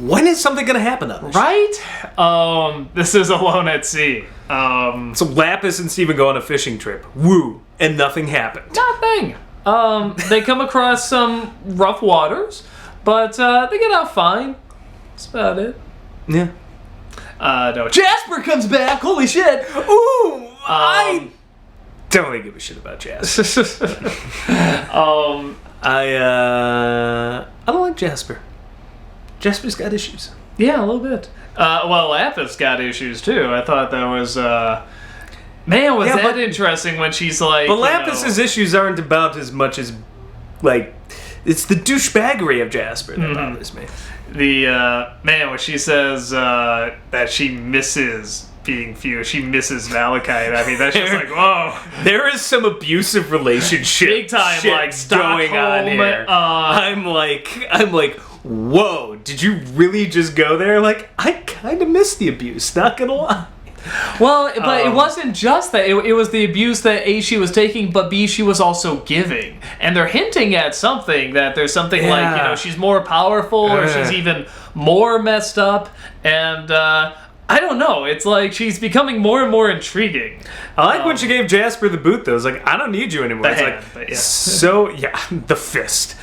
when is something going to happen on this Right? This is Alone at Sea. So Lapis and Steven go on a fishing trip. Woo. And nothing happened. Nothing. They come across some rough waters, but they get out fine. That's about it. Yeah. No, Jasper comes back. Holy shit! Ooh! I don't really give a shit about Jasper. I don't like Jasper. Jasper's got issues. Yeah, a little bit. Well, Lapis got issues too. I thought that was man, was that interesting when she's like. But Lapis's issues aren't about as much as like it's the douchebaggery of Jasper that bothers me. The man when she says that she misses being Fuse, she misses Malachite. I mean, that's just like whoa. There is some abusive relationship, big time, like going on here. I'm like, whoa! Did you really just go there? Like, I kind of miss the abuse. Not gonna lie. Well, but it wasn't just that. It was the abuse that A, she was taking, but B, she was also giving. And they're hinting at something, that there's something like, you know, she's more powerful or she's even more messed up. And I don't know. It's like she's becoming more and more intriguing. I like when she gave Jasper the boot, though. It's like, I don't need you anymore. The it's hand, like, but yeah. so, yeah, the fist.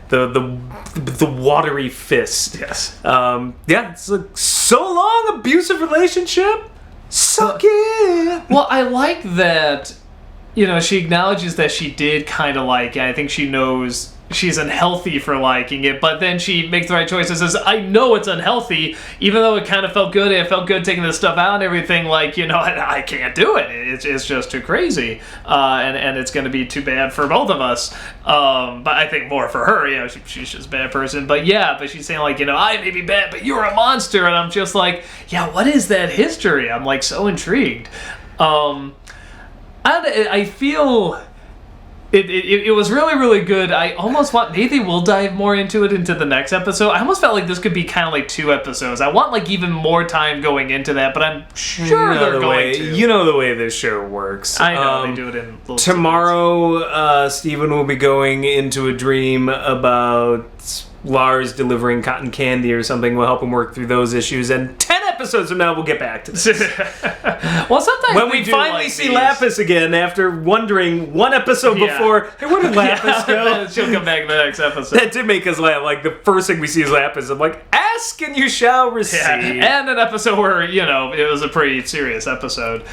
The watery fist. Yes. Yeah, it's like, so long, abusive relationship. Suck it. Well, I like that, you know, she acknowledges that she did kind of like it. I think she knows she's unhealthy for liking it, but then she makes the right choice and says, I know it's unhealthy, even though it kind of felt good. It felt good taking this stuff out and everything. Like, you know, I can't do it. It's just too crazy. And it's going to be too bad for both of us. But I think more for her, you know, she's just a bad person. But yeah, but she's saying like, you know, I may be bad, but you're a monster. And I'm just like, yeah, what is that history? I'm like so intrigued. I feel... It was really, really good. I almost want... Maybe we'll dive more into the next episode. I almost felt like this could be kind of like 2 episodes. I want like even more time going into that, but I'm sure they're going to. You know the way this show works. I know, they do it in little tomorrow, Steven will be going into a dream about Lars delivering cotton candy or something. We'll help him work through those issues. And 10 episodes from now, we'll get back to this. Well, sometimes when we finally see Lapis again, after wondering one episode before, hey, where did Lapis go? She'll come back in the next episode. That did make us laugh. Like, the first thing we see is Lapis. I'm like, ask and you shall receive. Yeah. And an episode where, you know, it was a pretty serious episode.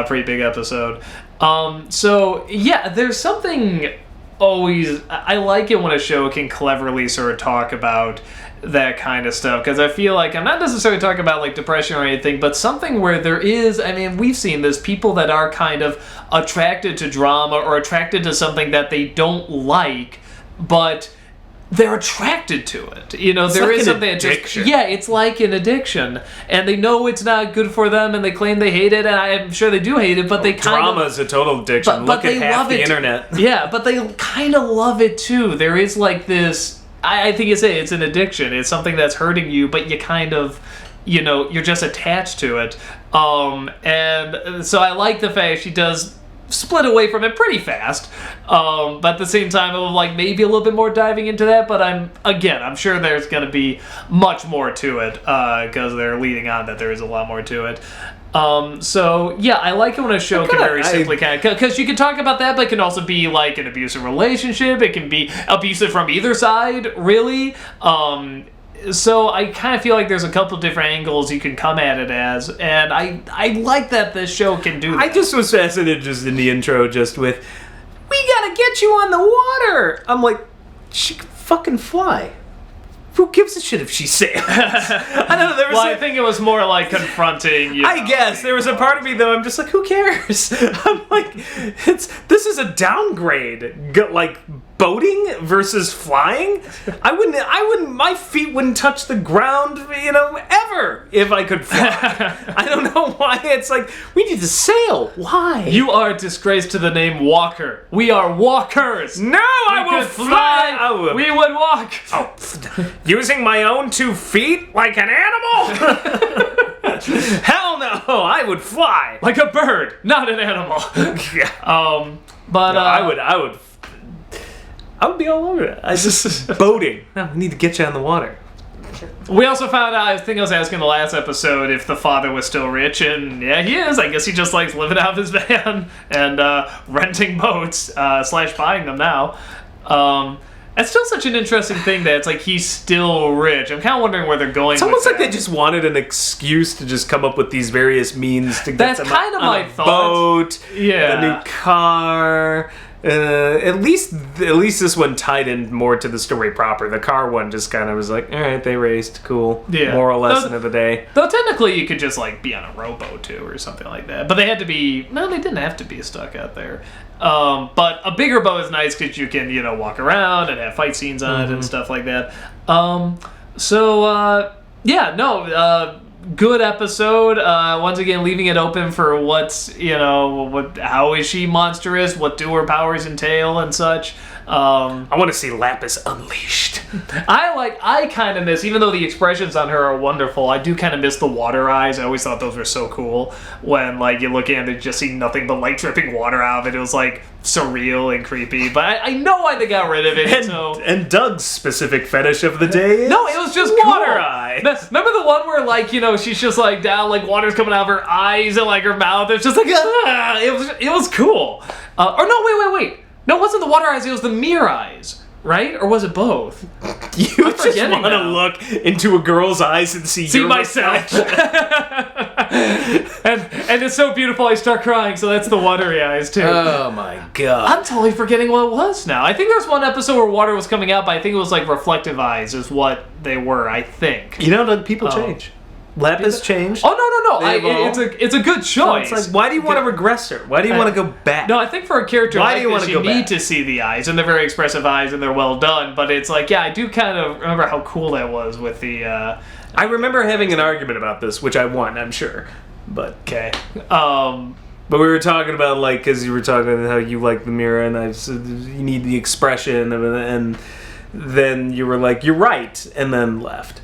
Pretty big episode. So, yeah, there's something... always, I like it when a show can cleverly sort of talk about that kind of stuff, because I feel like I'm not necessarily talking about like depression or anything, but something where there is, I mean, we've seen this, people that are kind of attracted to drama or attracted to something that they don't like, but they're attracted to it. You know, there is something addiction. Yeah, it's like an addiction. And they know it's not good for them, and they claim they hate it, and I'm sure they do hate it, but they kind of... Drama's a total addiction. But Look at half the internet. Yeah, but they kind of love it, too. There is, like, this... I think it's an addiction. It's something that's hurting you, but you kind of... You know, you're just attached to it. And so I like the fact she does... split away from it pretty fast, but at the same time, I'm like maybe a little bit more diving into that. But I'm sure there's going to be much more to it because they're leading on that there is a lot more to it. So yeah, I like it when a show can very simply because you can talk about that, but it can also be like an abusive relationship. It can be abusive from either side, really. So I kind of feel like there's a couple different angles you can come at it as, and I like that this show can do that. I just was fascinated just in the intro just with, we gotta get you on the water! I'm like, she can fucking fly. Who gives a shit if she sails? I don't know, there was I think it was more like confronting, you know, I guess. There was a part of me, though, I'm just like, who cares? I'm like, this is a downgrade. Like, boating versus flying? My feet wouldn't touch the ground, you know, ever if I could fly. I don't know why. It's like, we need to sail. Why? You are a disgrace to the name Walker. We are walkers. No, I will fly. We would walk. Oh, using my own 2 feet like an animal? Hell no, I would fly. Like a bird, not an animal. But no, I would be all over it. I just boating. No, we need to get you on the water. We also found out, I think I was asking the last episode if the father was still rich, and yeah, he is. I guess he just likes living out of his van and renting boats, / buying them now. It's still such an interesting thing that it's like he's still rich. I'm kind of wondering where they're going. It's almost like they just wanted an excuse to just come up with these various means to get That's them kind of on my a thought. boat, Yeah. a new car. At least this one tied in more to the story proper. The car one just kind of was like, all right, they raced, cool. Yeah. Moral lesson of the day. Though technically you could just like be on a rowboat too or something like that. But they had to be, no, they didn't have to be stuck out there. But a bigger boat is nice because you can, walk around and have fight scenes on it and stuff like that. Good episode. Once again, leaving it open for what's, how is she monstrous? What do her powers entail and such? I want to see Lapis unleashed. I kind of miss, even though the expressions on her are wonderful, I do kind of miss the water eyes. I always thought those were so cool. When, you look in and just see nothing but, dripping water out of it. It was, surreal and creepy. But I know why they got rid of it. And Doug's specific fetish of the day is no, it was just water cool. eye. Remember the one where, she's just, down, water's coming out of her eyes and, her mouth. It's just it was cool. Or no, wait. No, it wasn't the water eyes. It was the mirror eyes, right? Or was it both? You just want to look into a girl's eyes and see myself. and it's so beautiful I start crying, so that's the watery eyes too. Oh my god. I'm totally forgetting what it was now. I think there was one episode where water was coming out, but I think it was reflective eyes is what they were, I think. People change. Lapis changed. Oh, no. It's a good choice. So it's why do you want to regress her? Why do you want to go back? No, I think for a character like this, you need to see the eyes, and they're very expressive eyes, and they're well done, but it's I do kind of remember how cool that was with the... I remember having an argument about this, which I won, I'm sure. But, okay. But we were talking about, because you were talking about how you like the mirror, and I said you need the expression, and then you were like, you're right, and then left.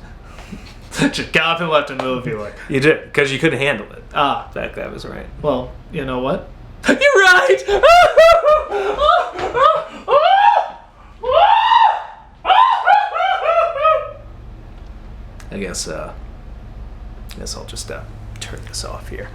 Just got up and left in the middle of the viewer. You did, because you couldn't handle it. Ah. In fact, that was right. Well, you know what? You're right! I guess I'll just turn this off here.